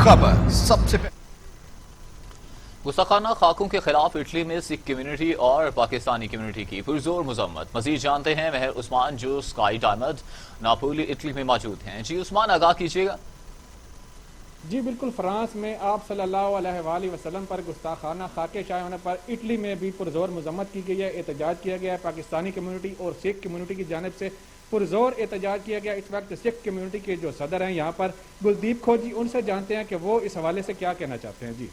खबर सबसे पहले। गुस्ताखाना खाकों के खिलाफ इटली में सिख कम्युनिटी और पाकिस्तानी कम्युनिटी की पुरजोर मजम्मत। मजीद जानते हैं महर उस्मान जो स्काई डायमंड नापोली इटली में मौजूद हैं। जी उस्मान, आगाह कीजिएगा। जी बिल्कुल, फ्रांस में आप सल्लल्लाहु अलैहि वसल्लम पर गुस्ताखाना खाके शाये होने पर इटली में भी पुरजोर मजम्मत की गई है, एहतजाज किया गया है। पाकिस्तानी कम्युनिटी और सिख कम्युनिटी की जानिब से पुरजोर एहतजाज किया गया। इस वक्त सिख कम्युनिटी के जो सदर हैं यहाँ पर गुलदीप खोजी, उनसे जानते हैं कि वो इस हवाले से क्या कहना चाहते हैं। जी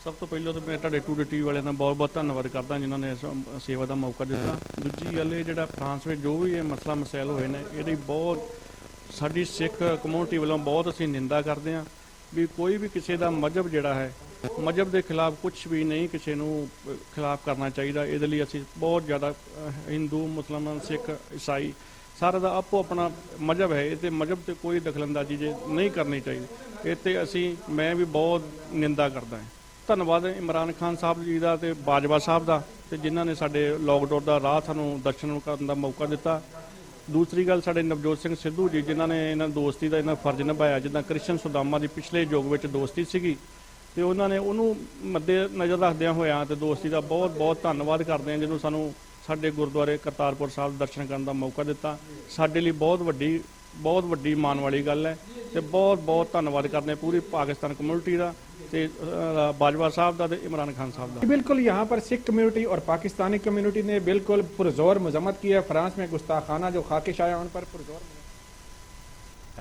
ਸਭ ਤੋਂ ਪਹਿਲਾਂ ਤਾਂ ਮੈਂ ਤੁਹਾਡੇ ਟੂਡੇ ਟੀਵੀ ਵਾਲਿਆਂ ਦਾ ਬਹੁਤ ਬਹੁਤ ਧੰਨਵਾਦ ਕਰਦਾ ਜਿਨ੍ਹਾਂ ਨੇ ਇਸ ਸੇਵਾ ਦਾ ਮੌਕਾ ਦਿੱਤਾ। ਦੂਜੀ ਗੱਲ ਇਹ ਜਿਹੜਾ ਫਰਾਂਸ ਵਿੱਚ ਜੋ ਵੀ ਇਹ ਮਸਲਾ ਮਸੈਲ ਹੋਏ ਨੇ ਇਹਦੀ ਬਹੁਤ ਸਾਡੀ ਸਿੱਖ ਕਮਿਊਨਿਟੀ ਵੱਲੋਂ ਬਹੁਤ ਅਸੀਂ ਨਿੰਦਾ ਕਰਦੇ ਹਾਂ ਵੀ ਕੋਈ ਵੀ ਕਿਸੇ ਦਾ ਮਜ਼ਹਬ ਜਿਹੜਾ ਹੈ ਮਜ਼ਹਬ ਦੇ ਖਿਲਾਫ ਕੁਝ ਵੀ ਨਹੀਂ ਕਿਸੇ ਨੂੰ ਖਿਲਾਫ ਕਰਨਾ ਚਾਹੀਦਾ। ਇਹਦੇ ਲਈ ਅਸੀਂ ਬਹੁਤ ਜ਼ਿਆਦਾ ਹਿੰਦੂ ਮੁਸਲਮਾਨ ਸਿੱਖ ਈਸਾਈ ਸਾਰਾ ਦਾ ਆਪੋ ਆਪਣਾ ਮਜ਼ਹਬ ਹੈ, ਇਹ 'ਤੇ ਮਜ਼ਹਬ 'ਤੇ ਕੋਈ ਦਖਲਅੰਦਾਜ਼ੀ ਜੇ ਨਹੀਂ ਕਰਨੀ ਚਾਹੀਦੀ। ਇਹ 'ਤੇ ਅਸੀਂ ਮੈਂ ਵੀ ਬਹੁਤ ਨਿੰਦਾ ਕਰਦਾ ਹਾਂ। ਧੰਨਵਾਦ ਇਮਰਾਨ ਖਾਨ ਸਾਹਿਬ ਜੀ ਦਾ ਤੇ ਬਾਜਵਾ ਸਾਹਿਬ ਦਾ ਤੇ ਜਿਨ੍ਹਾਂ ਨੇ ਸਾਡੇ ਲੋਕਡਾਊਨ ਦਾ ਰਾਹ ਸਾਨੂੰ ਦਰਸ਼ਨ ਕਰਨ ਦਾ ਮੌਕਾ ਦਿੱਤਾ। ਦੂਸਰੀ ਗੱਲ ਸਾਡੇ ਨਵਜੋਤ ਸਿੰਘ ਸਿੱਧੂ ਜੀ ਜਿਨ੍ਹਾਂ ਨੇ ਇਹਨਾਂ ਦੋਸਤੀ ਦਾ ਇਹਨਾਂ ਫਰਜ਼ ਨਿਭਾਇਆ, ਜਿੱਦਾਂ ਕ੍ਰਿਸ਼ਨ ਸੁਦਾਮਾ ਦੀ ਪਿਛਲੇ ਯੁੱਗ ਵਿੱਚ ਦੋਸਤੀ ਸੀਗੀ ਤੇ ਉਹਨਾਂ ਨੇ ਉਹਨੂੰ ਮੱਦੇ ਨਜ਼ਰ ਰੱਖਦਿਆਂ ਹੋਇਆਂ ਤੇ ਦੋਸਤੀ ਦਾ ਬਹੁਤ ਬਹੁਤ ਧੰਨਵਾਦ ਕਰਦੇ ਹਾਂ ਜਦੋਂ ਸਾਨੂੰ ਸਾਡੇ ਗੁਰਦੁਆਰੇ ਕਰਤਾਰਪੁਰ ਸਾਹਿਬ ਦਰਸ਼ਨ ਕਰਨ ਦਾ ਮੌਕਾ ਦਿੱਤਾ। ਸਾਡੇ ਲਈ ਬਹੁਤ ਵੱਡੀ ਮਾਣ ਵਾਲੀ ਗੱਲ ਹੈ ਤੇ ਬਹੁਤ ਬਹੁਤ ਧੰਨਵਾਦ ਕਰਦੇ ਹਾਂ ਪੂਰੀ ਪਾਕਿस्तान कम्युनिटी ਦਾ ਤੇ ਬਾਜਵਾ ਸਾਹਿਬ ਦਾ ਤੇ ਇਮਰਾਨ ਖਾਨ ਸਾਹਿਬ ਦਾ। बिल्कुल, यहाँ पर सिख कम्युनिटी और पाकिस्तानी कम्युनिटी ने बिल्कुल पुरजोर मजम्मत की है। फ्रांस में गुस्ताखाना जो खाके शाया उन पर पुरजोर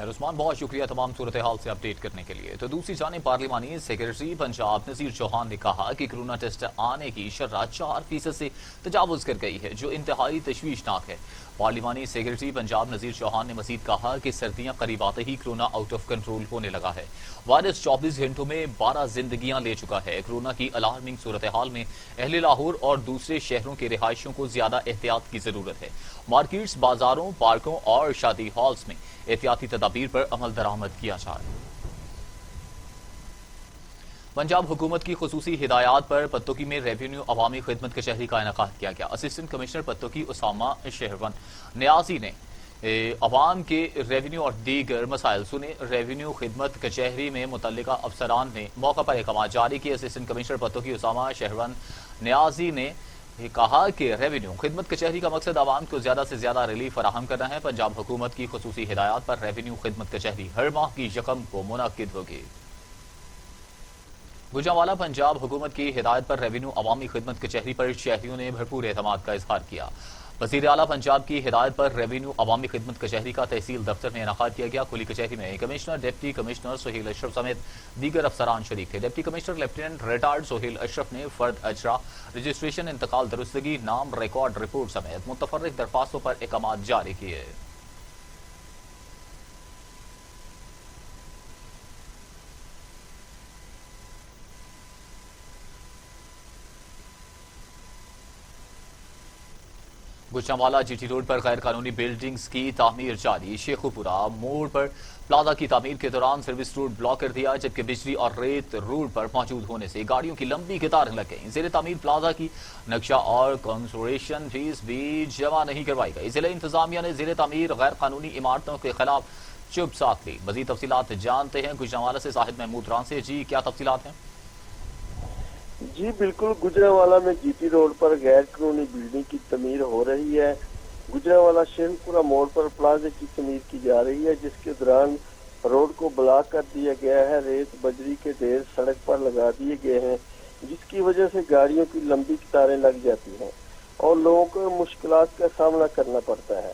उस्मान, बहुत शुक्रिया तमाम सूरत हाल से अपडेट करने के लिए। तो दूसरी जानिब पार्लिमानी सेक्रेटरी पंजाब नज़ीर चौहान ने कहा कि कोरोना टेस्ट आने की शरह 4% से तजावुज़ कर गई है, जो इंतहाई तशवीशनाक है। पार्लिमानी सेक्रेटरी पंजाब नज़ीर चौहान ने मजीद कहा कि सर्दियां करीब आते ही कोरोना आउट ऑफ कंट्रोल होने लगा है। वायरस 24 घंटों में 12 जिंदगियां ले चुका है। कोरोना की अलार्मिंग सूरत हाल में अहले लाहौर और दूसरे शहरों के रिहायशियों को ज्यादा एहतियात की जरूरत है। मार्केट्स, बाजारों, पार्कों और शादी हॉल्स में एहतियाती तदाबीर पर अमल दरामद किया जाए। पंजाब हुकूमत की खुसूसी हिदायत पर पत्तोकी में रेवेन्यू अवामी खिदमत कचहरी का इनेकाद किया गया। असिस्टेंट कमिश्नर पत्तोकी उसामा शहरवन न्याजी ने अवाम के रेवेन्यू और दीगर मसाइल सुने। रेवेन्यू खिदमत कचहरी में मुतल्लिका अफसरान ने मौका पर अहकाम जारी किए। असिस्टेंट कमिश्नर पत्तोकी उसामा शहरवन न्याजी ने कहा कि रेवेन्यू खिदमत कचहरी का मकसद आवाम को ज्यादा से ज्यादा रिलीफ फराहम करना है। पंजाब हुकूमत की खुसूसी हिदायत पर रेवेन्यू खिदमत कचहरी हर माह की यकम को मुनक्किद होगी। गुजरांवाला पंजाब हुकूमत की हिदायत पर रेवेन्यू अवामी खिदमत कचहरी पर शहरियों ने भरपूर एतमाद का इजहार किया। वज़ीर आला पंजाब की हिदायत पर रेवेन्यू अवामी खिदमत कचहरी का तहसील दफ्तर में इनेकाद किया गया। खुली कचहरी में commissioner, deputy commissioner Sohail Ashraf समेत दीगर अफसरान शरीक थे। Deputy commissioner lieutenant retired Sohail Ashraf ने फर्द अजरा, रजिस्ट्रेशन, इंतकाल, दुरुस्तगी, नाम, रिकॉर्ड रिपोर्ट समेत मुतफर्रिक दरख्वास्तों पर अहकाम जारी किए। गुजरांवाला जीटी रोड पर गैर कानूनी बिल्डिंग्स की तामीर जारी। शेखुपुरा मोड़ पर प्लाजा की तामीर के दौरान सर्विस रोड ब्लॉक कर दिया, जबकि बिजली और रेत रोड पर मौजूद होने से गाड़ियों की लंबी कतारें लग गई। जेर तामीर प्लाजा की नक्शा और कंस्ट्रक्शन फीस भी जमा नहीं करवाई गई। जिला इंतजामिया ने जेर तामीर गैर कानूनी इमारतों के खिलाफ चुप साख ली। मजीद तफसीलात जानते हैं गुजरांवाला से साहिद महमूद रानसे। जी, क्या तफसीलात हैं? जी बिल्कुल, गुजरांवाला में जीटी रोड पर गैर कानूनी बिल्डिंग की तमीर हो रही है। गुजरांवाला शेखपुरा मोड़ पर प्लाजे की तमीर की जा रही है, जिसके दौरान रोड को ब्लॉक कर दिया गया है। रेत बजरी के ढेर सड़क पर लगा दिए गए हैं, जिसकी वजह से गाड़ियों की लंबी कतारें लग जाती हैं और लोगों को मुश्किलात का सामना करना पड़ता है।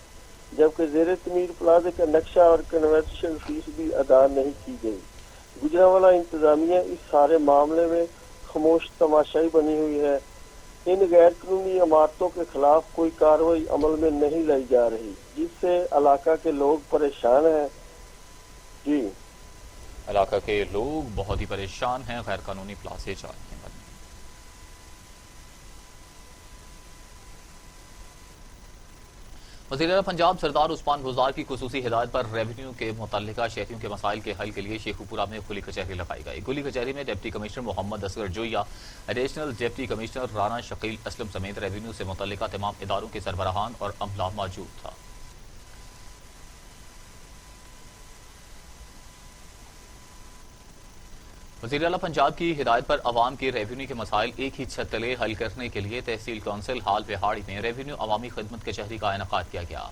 जबकि जेर तमीर प्लाजे का नक्शा और कन्वर्शन फीस भी अदा नहीं की गई। गुजरांवाला इंतजामिया इस सारे मामले में खामोश तमाशाई बनी हुई है। इन गैर कानूनी इमारतों के खिलाफ कोई कार्रवाई अमल में नहीं लाई जा रही, जिससे इलाका के लोग परेशान हैं। जी, इलाका के लोग बहुत ही परेशान हैं गैर कानूनी प्लाजे जाने के बाद। वज़ीर-ए-आला पंजाब सरदार उस्मान बुज़दार की खुसूसी हिदायत पर रेवेन्यू के मुतल्लिका शहरियों के मसाइल के हल के लिए शेखुपुरा में खुली कचहरी लगाई गई। खुली कचहरी में deputy commissioner Mohammad Asghar Zoya, additional deputy commissioner Rana Shakeel Aslam समेत रेवेन्यू से मुतल्लिका तमाम इदारों के सरबराहान और अमला मौजूद था। وزیر اعلیٰ پنجاب کی ہدایت پر عوام کے ریونیو کے مسائل ایک ہی چھت تلے حل کرنے کے لیے تحصیل کونسل ہال پہاڑی میں ریونیو عوامی خدمت کچہری کا انعقاد کیا گیا۔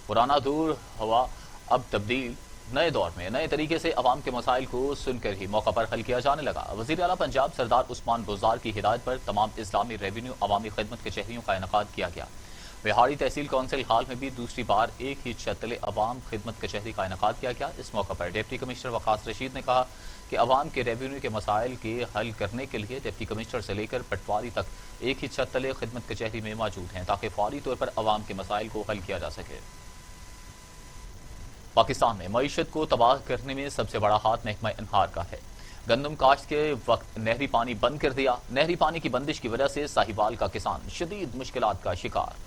پرانا دور ہوا اب تبدیل، نئے دور میں نئے طریقے سے عوام کے مسائل کو سن کر ہی موقع پر حل کیا جانے لگا۔ وزیر اعلیٰ پنجاب سردار عثمان بزدار کی ہدایت پر تمام اسلامی ریونیو عوامی خدمت کچہریوں کا انعقاد کیا گیا۔ بہاڑی تحصیل کونسل ہال میں بھی دوسری بار ایک ہی چھت تلے عوام خدمت کچہری کا انعقاد کیا گیا۔ اس موقع پر ڈپٹی کمشنر وقاص رشید نے کہا کہ عوام کے ریونیو کے مسائل کے حل کرنے کے لیے ڈپٹی کمشنر سے لے کر پٹواری تک ایک ہی چھت تلے خدمت کچہری میں موجود ہیں تاکہ فوری طور پر عوام کے مسائل کو حل کیا جا سکے۔ پاکستان میں معیشت کو تباہ کرنے میں سب سے بڑا ہاتھ محکمہ انہار کا ہے۔ گندم کاشت کے وقت نہری پانی بند کر دیا۔ نہری پانی کی بندش کی وجہ سے ساہیوال کا کسان شدید مشکلات کا شکار۔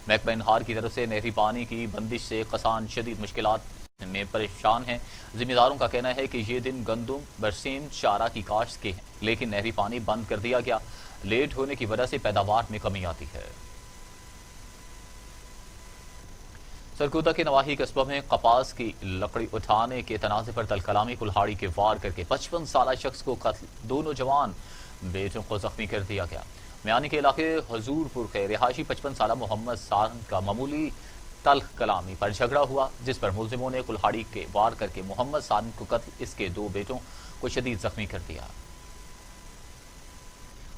محکمہ انہار کی طرف سے نہری پانی کی بندش سے کسان شدید مشکلات میں پریشان ہیں۔ ذمہ داروں کا کہنا ہے کہ یہ دن گندم، برسیم، چارہ کی کاشت کے ہیں، لیکن نہری پانی بند کر دیا گیا۔ لیٹ ہونے کی وجہ سے پیداوار میں کمی آتی ہے۔ سرگودا کے نواحی قصبہ میں کپاس کی لکڑی اٹھانے کے تنازع پر دل کلامی کلہاڑی کے وار کر کے 55 سالہ شخص کو قتل، دو نوجوان بیٹوں کو زخمی کر دیا گیا۔ میانی کے علاقے حضور پور کے رہائشی 55 سالہ محمد سارن کا معمولی تلخ کلامی پر جھگڑا ہوا، جس پر ملزموں نے کلہاڑی کے وار کر کے محمد سارن کو قتل، اس کے دو بیٹوں کو شدید زخمی کر دیا۔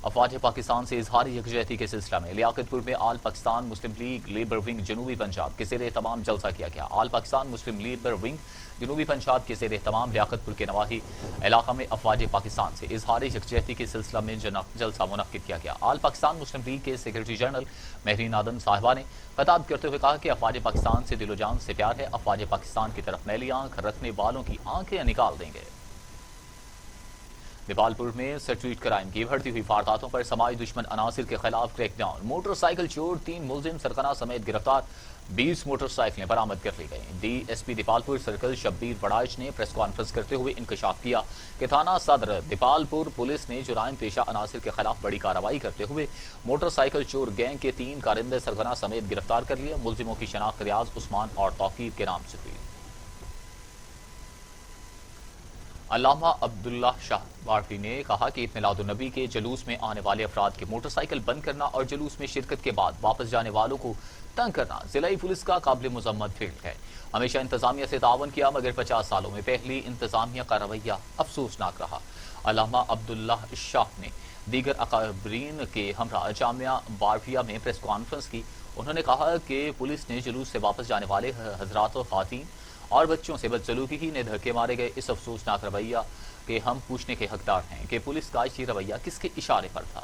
افواج پاکستان سے اظہار یکجہتی کے سلسلہ میں لیاقت پور میں آل پاکستان مسلم لیگ لیبر ونگ جنوبی پنجاب کے زیر اہتمام جلسہ کیا گیا۔ آل پاکستان مسلم لیبر ونگ جنوبی پنجاب کے زیر اہتمام لیاقت پور کے نواحی علاقہ میں افواج پاکستان سے اظہار یکجہتی کے سلسلہ میں جلسہ منعقد کیا گیا۔ آل پاکستان مسلم لیگ کے سیکرٹری جنرل مہرین آدم صاحبہ نے خطاب کرتے ہوئے کہا کہ افواج پاکستان سے دل و جان سے پیار ہے، افواج پاکستان کی طرف میلی آنکھ رکھنے والوں کی آنکھیں نکال دیں گے۔ دیپال پور میں اسٹریٹ کرائم کی بڑھتی ہوئی وارداتوں پر سماجی دشمن عناصر کے خلاف کریک ڈاؤن، موٹر سائیکل چور، 3 ملزم سرغنہ سمیت گرفتار، 20 موٹر سائیکلیں برآمد کر لی گئیں۔ ڈی ایس پی دیپال پور سرکل شبیر وڑائچ نے پریس کانفرنس کرتے ہوئے انکشاف کیا کہ تھانہ صدر دیپال پور پولیس نے جرائم پیشہ عناصر کے خلاف بڑی کارروائی کرتے ہوئے موٹر سائیکل چور گینگ کے 3 کارندے سرغنہ سمیت گرفتار کر لیے۔ ملزموں کی شناخت ریاض عثمان اور توقیر کے نام سے ہوئی۔ علامہ عبداللہ شاہ بارفی نے کہا کہ عید میلاد النبی کے جلوس میں آنے والے افراد کے موٹر سائیکل بند کرنا اور جلوس میں شرکت کے بعد واپس جانے والوں کو تنگ کرنا ضلعی پولیس کا قابل مذمت فعل ہے۔ ہمیشہ انتظامیہ سے تعاون کیا مگر 50 سالوں میں پہلی انتظامیہ کا رویہ افسوسناک رہا۔ علامہ عبداللہ شاہ نے دیگر اکابرین کے ہمراہ جامعہ بارفیہ میں پریس کانفرنس کی۔ انہوں نے کہا کہ پولیس نے جلوس سے واپس جانے والے حضرات و خواتین اور بچوں سے بدسلوکی نے دھکے مارے گئے۔ اس افسوسناک رویہ کہ ہم پوچھنے کے حقدار ہیں کہ پولیس کا یہ رویہ کس کے اشارے پر تھا۔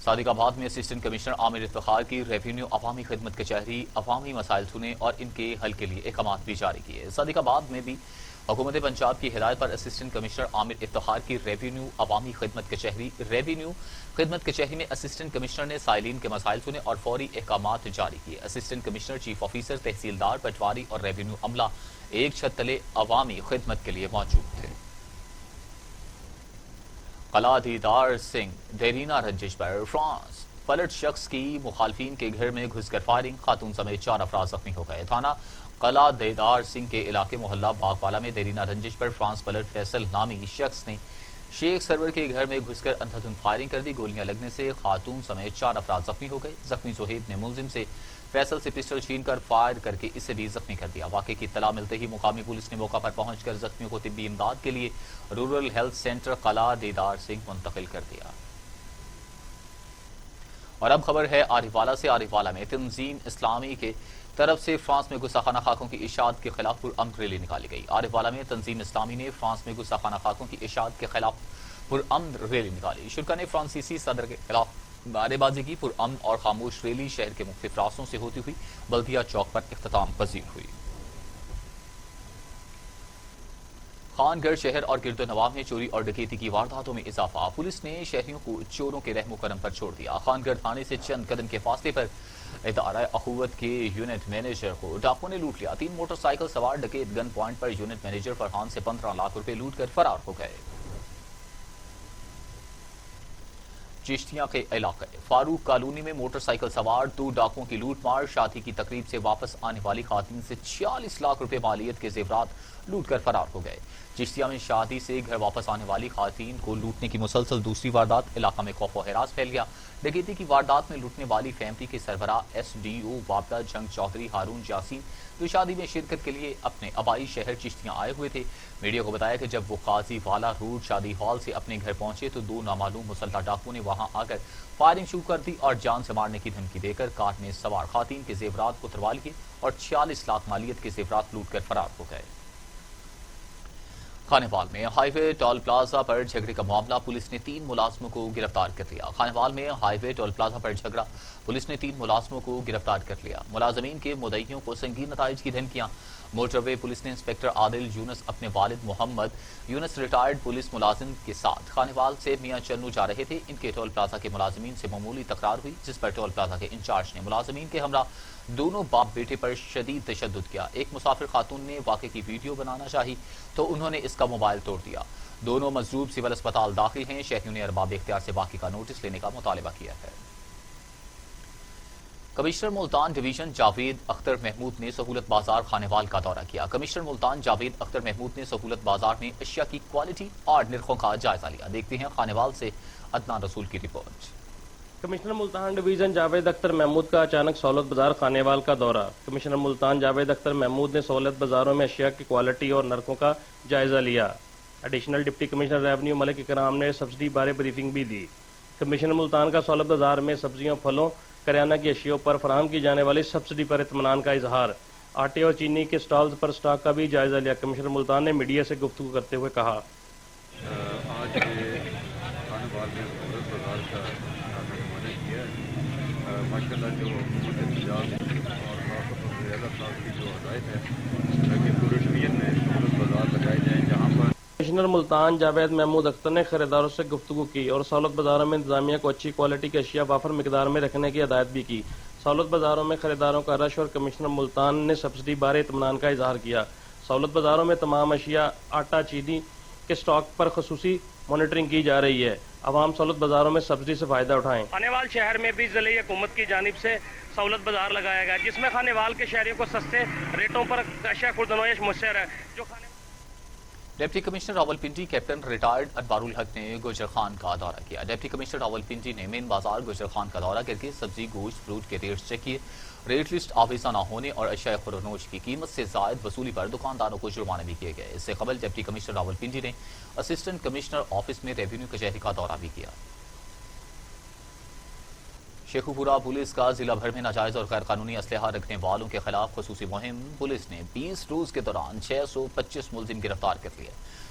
صادق آباد میں اسسٹنٹ کمشنر عامر افتخار کی ریونیو عوامی خدمت کچہری عوامی مسائل سنے اور ان کے حل کے لیے احکامات بھی جاری کیے۔ صادق آباد میں بھی حکومت پنجاب کی ہدایت پر اسسٹنٹ کمشنر عامر افتخار کی ریونیو عوامی خدمت کچہری میں اسسٹنٹ کمشنر نے سائلین کے مسائل سنے اور فوری احکامات جاری کیے۔ اسسٹنٹ کمشنر، چیف آفیسر، تحصیلدار، پٹواری اور ریونیو عملہ ایک چھت تلے عوامی خدمت کے لیے موجود تھے۔ قلعہ دیدار سنگھ دیرینہ رنجش پر فرانس پلٹ شخص کی مخالفین کے گھر میں گھس کر فائرنگ، خاتون سمیت 4 افراد زخمی ہو گئے۔ تھانہ قلعہ دیدار سنگھ کے علاقے محلہ باغ والا میں دیرینہ رنجش پر فرانس پلٹ فیصل نامی شخص نے شیخ سرور کے گھر میں گھس کر اندھا دھند فائرنگ کر دی۔ گولیاں لگنے سے خاتون سمیت 4 افراد زخمی ہو گئے۔ زخمی زہیب نے ملزم سے فیصل سے پسٹل چھین کر فائر کر کے اسے بھی زخمی کر دیا۔ واقعے کی اطلاع ملتے ہی مقامی پولیس نے موقع پر پہنچ کر زخمیوں کو طبی امداد کے لیے رورل ہیلتھ سینٹر قلعہ دیدار سنگھ منتقل کر دیا۔ اور اب خبر ہے عارف والا سے۔ عارف والا میں تنظیم اسلامی کے طرف سے فرانس میں گستاخانہ خاکوں کی اشاعت کے خلاف پرامن ریلی نکالی گئی۔ عارف والا میں تنظیم اسلامی نے فرانس میں گستاخانہ خاکوں کی اشاعت کے خلاف پرامن ریلی نکالی۔ شرکا نے فرانسیسی صدر کے خلاف نعرے بازی کی۔ پرامن اور خاموش ریلی شہر کے مختلف راستوں سے ہوتی ہوئی بلدیہ چوک پر اختتام پذیر ہوئی۔ خان گڑھ شہر اور گرد و نواح میں چوری اور ڈکیتی کی وارداتوں میں اضافہ، پولیس نے شہریوں کو چوروں کے رحم و کرم پر چھوڑ دیا۔ خان گڑھ تھانے سے چند قدم کے فاصلے پر ادارہ اخوت کے یونٹ مینیجر کو ڈاکوؤں نے لوٹ لیا۔ 3 موٹر سائیکل سوار ڈکیت گن پوائنٹ پر یونٹ مینیجر فرحان سے 15 لاکھ روپے لوٹ کر فرار ہو گئے۔ चिश्तिया के इलाके फारूक कॉलोनी में मोटरसाइकिल सवार 2 डाकुओं की लूटमार। शादी की तकरीब से वापस आने वाली खातून से 46 लाख रुपए मालियत के जेवरात लूट कर फरार हो गए। चिश्तिया में शादी से घर वापस आने वाली खातून को लूटने की मुसलसल दूसरी वारदात। इलाका में खौफ व हिरास फैल गया। डकैती की वारदात में लूटने वाली फैमिली के सरबराह SDO वापडा जंग चौधरी हारून यासीन, जो शादी में शिरकत के लिए अपने आबाई शहर चिश्तियां आए हुए थे, मीडिया को बताया कि जब वो काजी वाला रोड शादी हॉल से अपने घर पहुंचे तो 2 नामालूम मुसल्लह डाकुओं ने वहां आकर फायरिंग शुरू कर दी और जान से मारने की धमकी देकर कार में सवार खातून के जेवरात को उतरवा लिए और 46 लाख मालियत के जेवरात लूट कर फरार हो गए। खानेवाल में हाईवे टोल प्लाजा पर झगड़े का मामला, पुलिस ने 3 मुलाजमों को गिरफ्तार कर लिया। खानेवाल में हाईवे टोल प्लाजा पर झगड़ा, पुलिस ने 3 मुलाजमों को गिरफ्तार कर लिया। मुलाजमीन के मुद्दईयों को संगीन नताइज की धमकियां। मोटरवे पुलिस ने इंस्पेक्टर आदिल यूनस अपने वालिद मोहम्मद यूनस रिटायर्ड पुलिस मुलाजिम के साथ खानेवाल से मियां चन्नू जा रहे थे। इनके टोल प्लाजा के मुलाजमीन से मामूली तकरार हुई, जिस पर टोल प्लाजा के इंचार्ज ने मुलाजमीन के हमरा दोनों बाप बेटे पर शदीद तशद्दुद किया। एक मुसाफिर खातून ने वाक़े की वीडियो बनाना चाही तो उन्होंने इसका मोबाइल तोड़ दिया। दोनों मजलूम सिविल अस्पताल दाखिल हैं। शहरियों ने अरबाब इख्तियार से बाकी का नोटिस लेने का मुतालबा किया है। कमिश्नर मुल्तान डिवीजन जावेद अख्तर महमूद ने सहूलत बाजार खानेवाल का दौरा किया। कमिश्नर मुल्तान जावेद अख्तर महमूद ने सहूलत बाजार में अशिया की क्वालिटी और निर्खों का जायजा लिया। देखते हैं खानेवाल से अदनान रसूल की report. Commissioner Multan division Javed Akhtar Mahmood का अचानक सहूलत बाजार खानेवाल का दौरा। कमिश्नर मुल्तान जावेद अख्तर महमूद ने सहूलत बाजारों में अशिया की क्वालिटी और नरकों का जायजा लिया। Additional deputy commissioner revenue Malik इकराम ने सब्सिडी बारे ब्रीफिंग भी दी। कमिश्नर मुल्तान का सहूलत बाजार में सब्जियों, फलों, करियाना की अशियों पर फराहम की जाने वाली सब्सिडी पर इत्मीनान का इजहार। आटे और चीनी के स्टॉल्स पर स्टॉक का भी जायजा लिया। कमिश्नर मुल्तान ने मीडिया से गुफ्तगू करते हुए कहा, आज खानेवाल में सहूलत बाजार का मैंने किया है। माशाल्लाह जो हुकूमत इंतजाम और ज़्यादा साहब की जो हदायत है कि पूरे डिवीजन में सहूलत बाजार लगाए जाएँ, जहाँ पर कमिश्नर मुल्तान जावेद महमूद अख्तर ने खरीदारों से गुफ्तगू की और सहूलत बाजारों में इंतजामिया को अच्छी क्वालिटी की अशिया वाफर मिकदार में रखने की हदायत भी की। सहूलत बाजारों में खरीदारों का रश और कमिश्नर मुल्तान ने सब्सिडी बारे इत्मीनान का इजहार किया। सहूलत बाजारों में तमाम अशिया, आटा, चीनी के स्टॉक पर खसूसी मॉनिटरिंग की जा रही है। आवाम सहूलत बाजारों में सब्सिडी से फायदा उठाएं। खानेवाल शहर में भी जिले हुकूमत की जानिब से सहूलत बाजार लगाया गया, जिसमें खानेवाल के शहरियों को सस्ते रेटों पर अशिया खुर्दनोश मुयसर है। जो deputy commissioner Rawalpindi captain retired Anwarul हक ने गुजर खान का दौरा किया। डिप्टी कमिश्नर रावलपिंडी ने मेन बाजार गुजर खान का दौरा करके सब्जी, गोश्त, फ्रूट के रेट चेक किए। रेट लिस्ट आवेजा न होने और अशिया खुर्दनोश की कीमत से जायद वसूली पर दुकानदारों को जुर्माने भी किए गए। इससे कबल डिप्टी कमिश्नर रावलपिंडी ने असिस्टेंट कमिश्नर ऑफिस में रेवेन्यू कचहरी का दौरा भी किया। शेखुपुरा पुलिस का जिला भर में नाजायज और गैर कानूनी असलहा रखने वालों के खिलाफ खसूसी मुहिम। पुलिस ने 20 रोज के दौरान 625 मुलजिम गिरफ्तार कर लिए।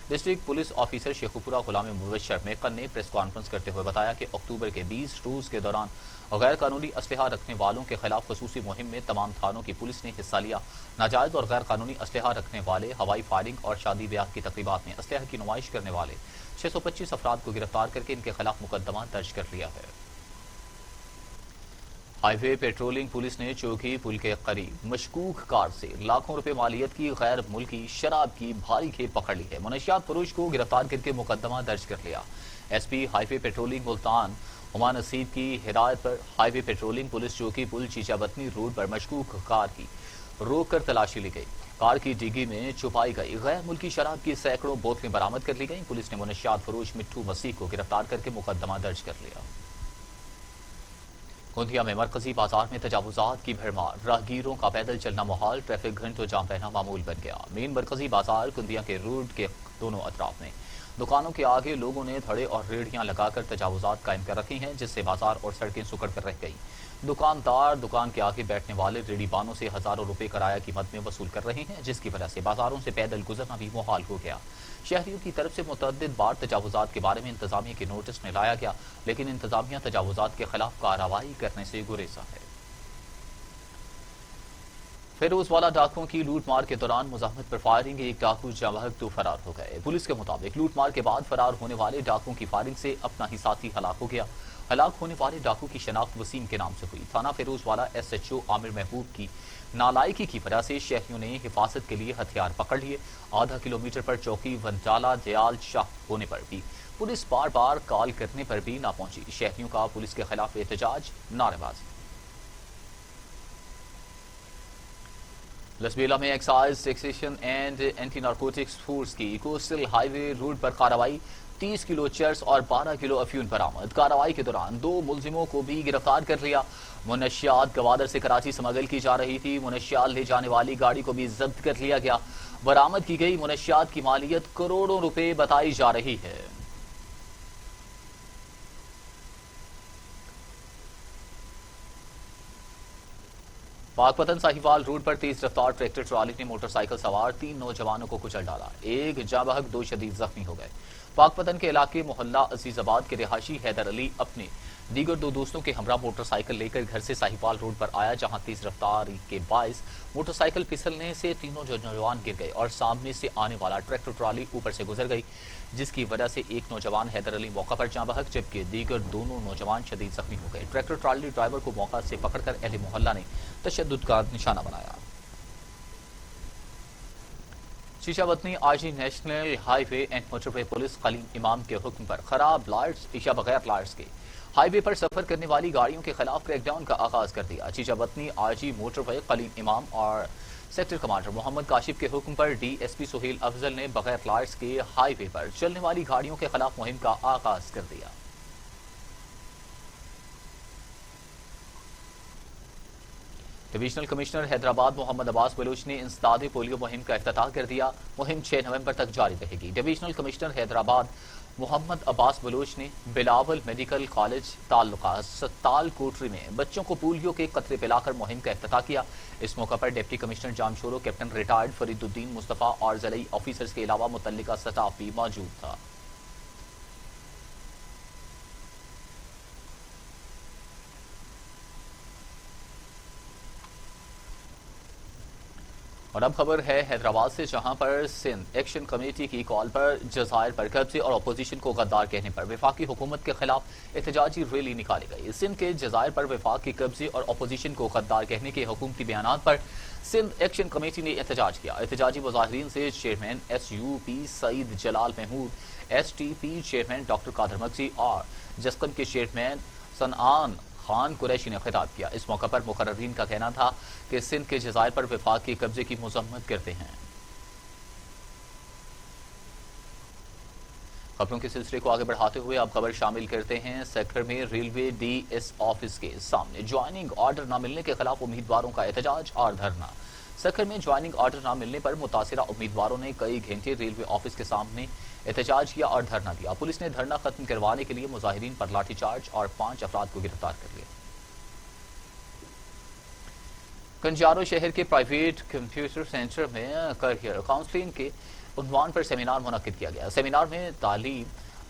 डिस्ट्रिक्ट पुलिस ऑफिसर शेखुपुरा गुलाम मुबशर मेकन ने प्रेस कॉन्फ्रेंस करते हुए बताया कि अक्टूबर के 20 रोज के दौरान गैर कानूनी असलहा रखने वालों के खिलाफ खसूसी मुहिम में तमाम थानों की पुलिस ने हिस्सा लिया। नाजायज और गैर कानूनी असलहा रखने वाले, हवाई फायरिंग और शादी ब्याह की तकरीबात में असलहा की नुमाइश करने वाले 625 अफराद को गिरफ्तार करके इनके खिलाफ मुकदमा दर्ज कर लिया है। हाईवे पेट्रोलिंग पुलिस ने चौकी पुल के करीब मशकूक कार से लाखों रुपए मालियत की गैर मुल्की शराब की भारी खेप पकड़ ली है। मुनशियात फरोश को गिरफ्तार करके मुकदमा दर्ज कर लिया। SP highway patrolling Multan Huma नसीब की हिदायत पर हाईवे पेट्रोलिंग पुलिस चौकी पुल चीचाबतनी रोड पर मशकूक कार की रोक कर तलाशी ली गई। कार की डिग्गी में छुपाई गई गैर मुल्की शराब की सैकड़ों बोतलें बरामद कर ली गई। पुलिस ने मुनशियात फरोश मिट्ठू मसीह को गिरफ्तार करके मुकदमा दर्ज कर लिया। गोंदिया में मरकजी बाजार में तजावुजात की भरमार, राहगीरों का पैदल चलना मुहाल, ट्रैफिक घंटों जाम रहना मामूल बन गया। मेन मरकजी बाजार गोंदिया के रोड के दोनों अतराफ में दुकानों के आगे लोगों ने धड़े और रेहड़ियां लगाकर तजावुजात कायम कर रखी हैं, जिससे बाजार और सड़कें सुकड़ कर रह गई। दुकानदार दुकान के आगे बैठने वाले रेहड़ी बानों से हजारों रुपए किराया की मद में वसूल कर रहे हैं, जिसकी वजह से बाजारों से पैदल गुजरना भी मुहाल हो गया। शहरियों की तरफ से मुतअद्दिद बार तजावुजात के बारे में इंतजामिया के नोटिस में लाया गया, लेकिन इंतजामिया तजावुजात के खिलाफ कार्रवाई करने से गुरेजा है। فیروزوالا ڈاکوؤں کی لوٹ مار کے دوران مزاحمت پر فائرنگ، ایک ڈاکو جاں بحق 2 فرار ہو گئے۔ پولیس کے مطابق لوٹ مار کے بعد فرار ہونے والے ڈاکوؤں کی فائرنگ سے اپنا ہی ساتھی ہلاک ہو گیا۔ ہلاک ہونے والے ڈاکو کی شناخت وسیم کے نام سے ہوئی۔ تھانہ فیروزوالا SHO عامر محبوب کی نالائکی کی وجہ سے شہریوں نے حفاظت کے لیے ہتھیار پکڑ لیے۔ آدھا کلومیٹر پر چوکی ونٹالہ دیال شاہ ہونے پر بھی پولیس بار بار کال کرنے پر بھی نہ پہنچی۔ شہریوں کا پولیس کے خلاف احتجاج، نعرے بازی۔ لسبیلا میں excise taxation and anti narcotics force کی کوسٹل ہائی وے روڈ پر کارروائی، 30 کلو چرس اور 12 کلو افیون برآمد۔ کارروائی کے دوران 2 ملزموں کو بھی گرفتار کر لیا۔ منشیات گوادر سے کراچی سمگل کی جا رہی تھی۔ منشیات لے جانے والی گاڑی کو بھی ضبط کر لیا گیا۔ برآمد کی گئی منشیات کی مالیت کروڑوں روپے بتائی جا رہی ہے۔ پاک پتن ساہیوال روڈ پر تیز رفتار ٹریکٹر ٹرالی نے موٹر سائیکل سوار 3 نوجوانوں کو کچل ڈالا، 1 جاں بحق 2 شدید زخمی ہو گئے۔ پاک پتن کے علاقے محلہ عزیز آباد کے رہائشی حیدر علی اپنے دیگر 2 دوستوں کے ہمراہ موٹر سائیکل لے کر گھر سے ساہیوال روڈ پر آیا، جہاں تیز رفتاری کے باعث موٹر سائیکل پھسلنے سے تینوں نوجوان گر گئے اور سامنے سے آنے والا ٹریکٹر ٹرالی اوپر سے گزر گئی، جس کی وجہ سے ایک نوجوان حیدر علی موقع پر جاں بحق جبکہ دیگر دونوں نوجوان شدید زخمی ہو گئے۔ ٹریکٹر ٹرالی ڈرائیور کو موقع سے پکڑ کر اہل محلہ نے تشدد کا نشانہ بنایا۔ شیشہ وطنی آجی national highway and motorway police Kaleem Imam کے حکم پر خراب لائٹس پیشہ بغیر لائٹس کے ہائی وے پر سفر کرنے والی گاڑیوں کے خلاف کریک ڈاؤن کا آغاز کر دیا۔ شیشہ وطنی آجی موٹر وے قلیم امام اور سیکٹر کمانڈر محمد کاشف کے حکم پر DSP سہیل افضل نے بغیر لائٹس کے ہائی وے پر چلنے والی گاڑیوں کے خلاف مہم کا آغاز کر دیا۔ ڈویژنل کمشنر حیدرآباد محمد عباس بلوچ نے انسداد پولیو مہم کا افتتاح کر دیا۔ مہم 6 نومبر تک جاری رہے گی۔ ڈویژنل کمشنر حیدرآباد محمد عباس بلوچ نے بلاول میڈیکل کالج تعلقہ ستال کوٹری میں بچوں کو پولیو کے قطرے پلا کر مہم کا افتتاح کیا۔ اس موقع پر deputy commissioner Jamshoro captain retired Fariduddin Mustafa اور ضلعی آفیسرز کے علاوہ متعلقہ سٹاف بھی موجود تھا۔ اور اب خبر ہے حیدرآباد سے، جہاں پر سندھ ایکشن کمیٹی کی کال پر جزائر پر قبضے اور اپوزیشن کو غدار کہنے پر وفاقی حکومت کے خلاف احتجاجی ریلی نکالی گئی۔ سندھ کے جزائر پر وفاق کے قبضے اور اپوزیشن کو غدار کہنے کے حکومتی بیانات پر سندھ ایکشن کمیٹی نے احتجاج کیا۔ احتجاجی مظاہرین سے چیئرمین SUP سعید Jalal Mahmood, STP chairman doctor قادر مگزی اور جسکم کے چیئرمین صنعان خان قریشی نے خطاب کیا۔ اس موقع پر مقررین کا کہنا تھا کہ سندھ کے جزائر پر وفاق کے قبضے کی مذمت کرتے ہیں۔ خبروں کے سلسلے کو آگے بڑھاتے ہوئے اب خبر شامل کرتے ہیں سیکٹر میں ریلوے DS آفس کے سامنے جوائننگ آرڈر نہ ملنے کے خلاف امیدواروں کا احتجاج اور دھرنا۔ سیکٹر میں جوائننگ آرڈر نہ ملنے پر متاثرہ امیدواروں نے کئی گھنٹے ریلوے آفس کے سامنے احتجاج کیا اور دھرنا دیا۔ پولیس نے دھرنا ختم کروانے کے لیے مظاہرین پر لاٹھی چارج اور 5 افراد کو گرفتار کر لیا۔ کنجارو شہر کے پرائیویٹ کمپیوٹر سینٹر میں کیریئر کاؤنسلنگ کے عنوان پر سیمینار منعقد کیا گیا۔ سیمینار میں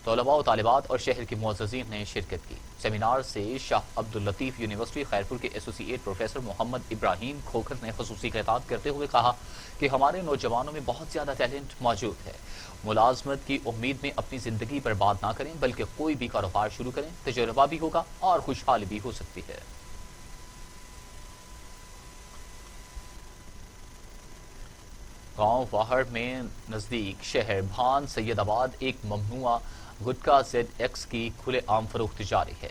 طلباء و طالبات اور شہر کے معززین نے شرکت کی۔ سیمینار سے شاہ عبداللطیف یونیورسٹی خیرپور کے ایسوسی ایٹ پروفیسر محمد ابراہیم کھوکھر نے خصوصی خطاب کرتے ہوئے کہا کہ ہمارے نوجوانوں میں بہت زیادہ ٹیلنٹ موجود ہے۔ ملازمت کی امید میں اپنی زندگی برباد نہ کریں بلکہ کوئی بھی کاروبار شروع کریں، تجربہ بھی ہوگا اور خوشحالی بھی ہو سکتی ہے۔ گاؤں واہڑ میں نزدیک شہر بھان سید آباد ایک ممنوعہ گٹکا ZX کی کھلے عام فروخت جاری ہے۔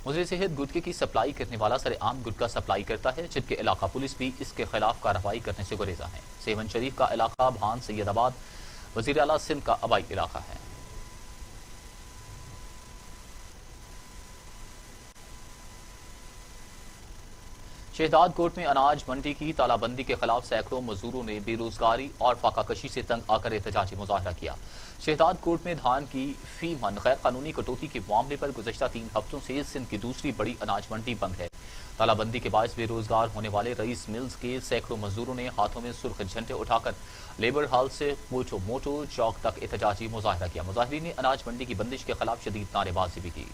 مضر صحت گٹکے کی سپلائی کرنے والا سر عام گٹکا سپلائی کرتا ہے، جبکہ علاقہ پولیس بھی اس کے خلاف کارروائی کرنے سے گریزاں ہے۔ سیون شریف کا علاقہ بھان سید آباد وزیر اعلیٰ سندھ کا آبائی علاقہ ہے۔ شہداد کوٹ میں اناج منڈی کی تالہ بندی کے خلاف سینکڑوں مزدوروں نے بے روزگاری اور فاقہ کشی سے تنگ آ کر احتجاجی مظاہرہ کیا۔ شہداد کوٹ میں دھان کی فی من غیر قانونی کٹوتی کے معاملے پر گزشتہ 3 ہفتوں سے سندھ کی دوسری بڑی اناج منڈی بند ہے۔ تالہ بندی کے باعث بے روزگار ہونے والے رئیس ملز کے سینکڑوں مزدوروں نے ہاتھوں میں سرخ جھنڈے اٹھا کر لیبر ہال سے موٹو چوک تک احتجاجی مظاہرہ کیا۔ مظاہرین نے اناج منڈی کی بندش کے خلاف شدید نعرے بازی بھی کی۔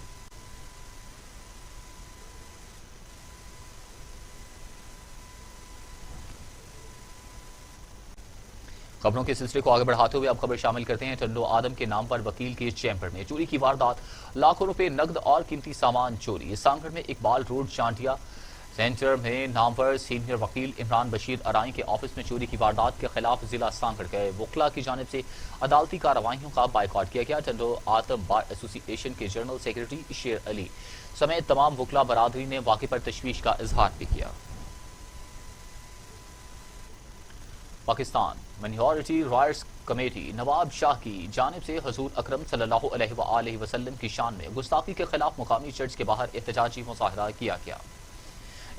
खबरों के सिलसिले को आगे बढ़ाते हुए अब खबर शामिल करते हैं। टंडो आदम के नाम पर वकील के चैम्बर में चोरी की वारदात, लाखों रुपए नकद और कीमती सामान चोरी। सांगड़ में इकबाल रोड चांटिया सेंटर में नामवर सीनियर वकील इमरान बशीर अराई के ऑफिस में चोरी की वारदात के खिलाफ जिला सांगड़ के वकला की जानिब से अदालती कार्रवाइयों का बाइकआउट किया गया। टंडो आदम बार एसोसिएशन के जनरल सेक्रेटरी शेर अली समेत तमाम वकला बरादरी ने वाक़े पर तशवीश का इजहार भी किया। Pakistan minority rights committee Nawab Shah की जानिब से हुजूर अकरम सल्लल्लाहु अलैहि वसल्लम की शान में गुस्ताखी के खिलाफ मुकामी चर्च के बाहर एहतजाजी मुजाहरा किया गया।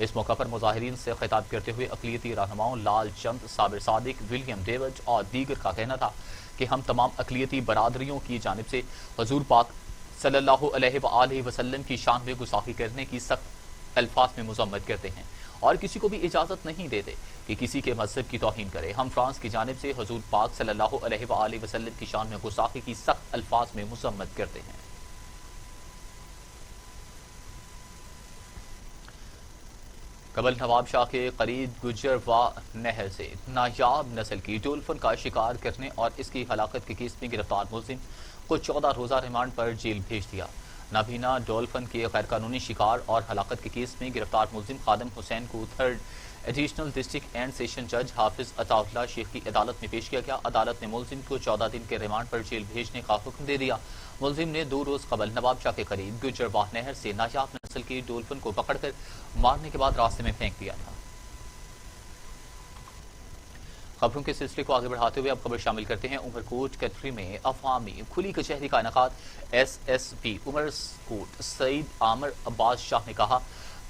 इस मौका पर मुजाहिरीन से खिताब करते हुए अक़लियती रहनुमाओं लाल चंद, साबिर सादिक, विलियम डेविड और दीगर का कहना था कि हम तमाम अक़लियती बरादरियों की जानिब से हुजूर पाक सल्लल्लाहु अलैहि वसल्लम की शान में गुस्ताखी करने की सख्त अल्फाज में मज़म्मत करते हैं और किसी को भी इजाज़त नहीं देते कि किसी के मजहब की तौहीन करे। हम फ्रांस की जानिब से हुजूर पाक सल्लल्लाहु अलैहि वसल्लम की शान में गुस्ताखी की सख्त अल्फाज में मज़म्मत करते हैं। कबल नवाब शाह के करीब गुजरवा नहर से नायाब नस्ल की डोल्फिन का शिकार करने और इसकी हलाकत के केस में गिरफ्तार मुलजिम को 14 रोज़ा रिमांड पर जेल भेज दिया। नाबीना डॉल्फिन के गैरकानूनी शिकार और हलाकत के केस में गिरफ्तार मुलजिम खादिम हुसैन को 3rd additional district and session जज हाफिज अताउल्लाह शेख की अदालत में पेश किया गया। अदालत ने मुलजिम को 14 दिन के रिमांड पर जेल भेजने का हुक्म दे दिया। मुलजिम ने 2 रोज कबल नवाब शाह के करीब गुजरवाह नहर से नायाब नस्ल की डॉल्फिन को पकड़कर मारने के बाद रास्ते में फेंक दिया था। खबरों के सिलसिले को आगे बढ़ाते हुए अब खबर शामिल करते हैं। उमरकोट कटरी में अवामी खुली कचहरी का इनेकाद। SSP उमरकोट सईद आमिर अब्बास शाह ने कहा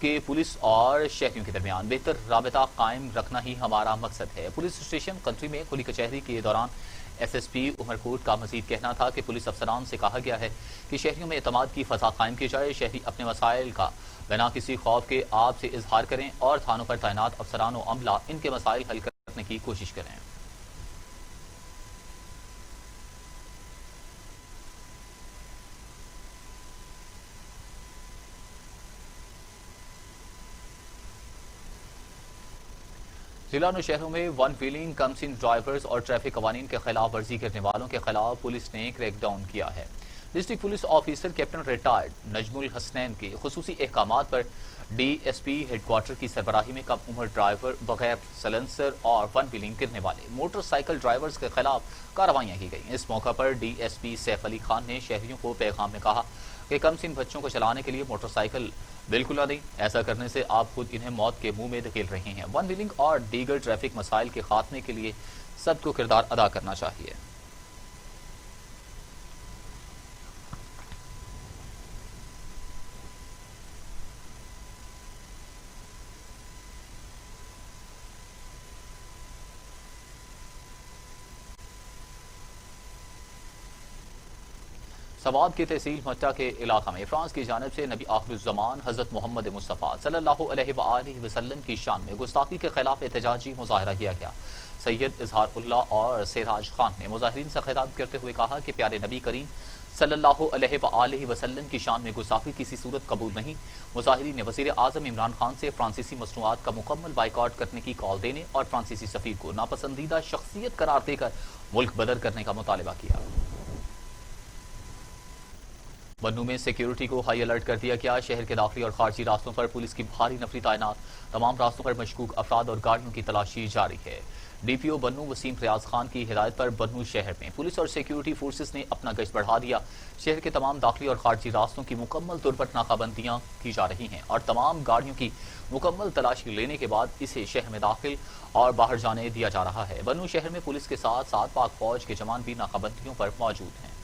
कि पुलिस और शहरियों के दरमियान बेहतर राबता कायम रखना ही हमारा मकसद है। पुलिस स्टेशन कटरी में खुली कचहरी के दौरान SSP उमरकोट का मजीद कहना था कि पुलिस अफसरान से कहा गया है कि शहरियों में एतमाद की फजा कायम की जाए। शहरी अपने मसाइल का बिना किसी खौफ के आप से इजहार करें और थानों पर तैनात अफसरान व अमला इनके मसाइल हल करने की कोशिश करें। जिला और शहरों में वन व्हीलिंग कमसिन ड्राइवर्स और ट्रैफिक कवानीन के खिलाफ वर्जी करने वालों के खिलाफ पुलिस ने क्रैकडाउन किया है। District police officer captain retired Najmul Hasnain के खुसूसी अहकामात पर DSP हेडक्वार्टर की सरबराही में कम उम्र ड्राइवर, बगैर सलेंसर और वन व्हीलिंग करने वाले मोटरसाइकिल ड्राइवर्स के खिलाफ कार्रवाइयां की गई। इस मौका पर DSP सैफ अली खान ने शहरियों को पैगाम में कहा कि कमसिन बच्चों को चलाने के लिए मोटरसाइकिल बिल्कुल ना दें। ऐसा करने से आप खुद इन्हें मौत के मुंह में धकेल रहे हैं। वन व्हीलिंग और दीगर ट्रैफिक मसाइल के खात्मे के लिए सबको किरदार अदा करना चाहिए। सवाब की तहसील मट्टा के इलाका में फ्रांस की जानिब से नबी आखिरुज़्ज़मान हज़रत मोहम्मद मुस्तफ़ा सल्लल्लाहु अलैहि वसल्लम की शान में गुस्ताखी के खिलाफ एहतजाजी मुजाहरा किया गया। सैयद इजहारुल्लाह और सिराज खान ने मुजाहिरीन से खिताब करते हुए कहा कि प्यारे नबी करीम सल्लल्लाहु अलैहि वसल्लम की शान में गुस्ताखी किसी सूरत कबूल नहीं। मुजाहिरीन ने वज़ीर आज़म इमरान खान से फ्रांसीसी मसनूआत का मुकम्मल बाइकआउट करने की कॉल देने और फ्रांसीसी सफ़ीर को नापसंदीदा शख्सियत करार देकर मुल्क बदर करने का मुतालबा किया। बन्नू में सिक्योरिटी को हाई अलर्ट कर दिया गया। शहर के दाखिली और खारजी रास्तों पर पुलिस की भारी नफरी तैनात। तमाम रास्तों पर मशकूक अफराद और गाड़ियों की तलाशी जारी है। DPO बन्नू वसीम रियाज खान की हिदायत पर बन्नू शहर में पुलिस और सिक्योरिटी फोर्सेस ने अपना गश्त बढ़ा दिया। शहर के तमाम दाखिली और खारजी रास्तों की मुकम्मल तौर पर नाकाबंदियां की जा रही हैं और तमाम गाड़ियों की मुकम्मल तलाशी लेने के बाद इसे शहर में दाखिल और बाहर जाने दिया जा रहा है। बन्नू शहर में पुलिस के साथ साथ पाक फौज के जवान भी नाकाबंदियों पर मौजूद हैं।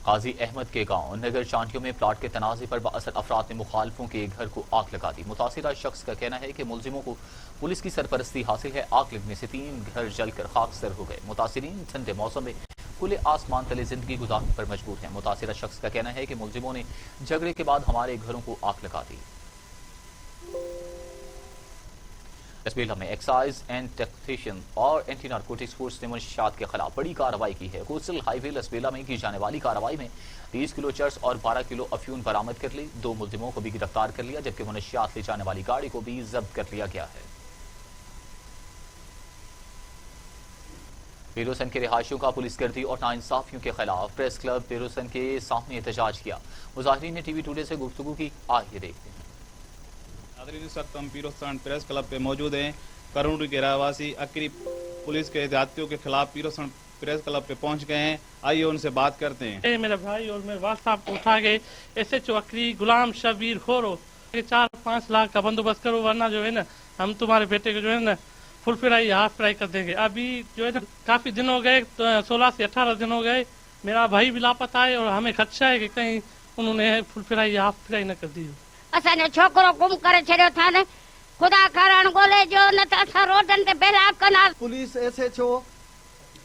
गाजी अहमद के गांव नगर चांटियों में प्लाट के तनाज़े पर बाअसर अफराद ने मुखालफों के घर को आग लगा दी। मुतासिरा शख्स का कहना है कि मुलजिमों को पुलिस की सरपरस्ती हासिल है। आग लगने से 3 घर जलकर खाकसर हो गए। मुतासिरीन ठंडे मौसम में खुले आसमान तले जिंदगी गुजारने पर मजबूर हैं। मुतासिरा शख्स का कहना है कि मुलजिमों ने झगड़े के बाद हमारे घरों को आग लगा दी। लसबेला में एक्साइज एंड टैक्सेशन और एंटी नारकोटिक्स फोर्स ने मुनशियात के खिलाफ बड़ी कार्रवाई की है। कोस्टल हाईवे लसबेला में की जाने वाली कार्रवाई में 30 किलो चर्स और 12 किलो अफ्यून बरामद कर ली। 2 मुलजिमों को भी गिरफ्तार कर लिया जबकि मुनशियात ले जाने वाली गाड़ी को भी जब्त कर लिया गया है। پیروسن کے رہائشیوں کا پولیس گردی اور ناانصافیوں کے خلاف پریس کلب پیروسن کے سامنے احتجاج کیا. مظاہرین نے ٹی وی ٹوڈے سے گفتگو کی. آئیے دیکھتے ہیں. ناظرین، اس وقت ہم پیروسن پریس کلب پہ موجود ہیں. کرونڈی کے رہواسی اکری پولیس کے زیادتیوں کے خلاف پیروسن پریس کلب پہ پہنچ گئے ہیں. آئیے ان سے بات کرتے ہیں. میرا بھائی اور میرے والد صاحب کو اٹھا گئے. SHO اکری غلام شبیر خورو 4-5 لاکھ کا بندوبست کرو ورنہ جو ہے نا ہم تمہارے بیٹے کو جو ہے نا فل فرائی ہاف فرائی کر دیں گے. ابھی جو ہے نا کافی دن ہو گئے، 16 سے 18 دن ہو گئے. میرا بھائی بھی لاپتہ ہے اور ہمیں خدشہ ہے کہ کہیں انہوں نے فل فرائی ہاف فرائی نہ کر دی ہو. असांजो छोकिरो गुम करे छॾियो अथनि. ख़ुदा करण ॻोल्हे जो न त असां रोडनि ते बेलाप कंदासीं. पुलिस SHO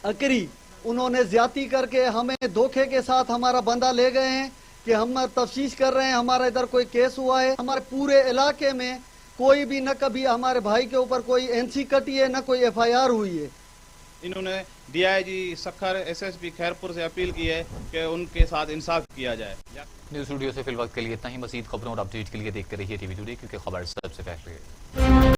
अकरी उन्होंने ज्यादती करके हमें धोखे के साथ हमारा बंदा ले गए हैं कि हम तफ्तीश कर रहे हैं, हमारा इधर कोई केस हुआ है. हमारे पूरे इलाके में कोई भी न कभी हमारे भाई के ऊपर कोई NC कटी है न कोई FIR हुई है. इन्होंने DIG सखर SSP खैरपुर से अपील की है कि उनके साथ इंसाफ किया जाए. न्यूज़ स्टूडियो से फिल वक्त के लिए इतना ही. मजीद खबरों और अपडेट के लिए देखते रहिए टीवी टुडे, क्योंकि खबर सबसे पहले.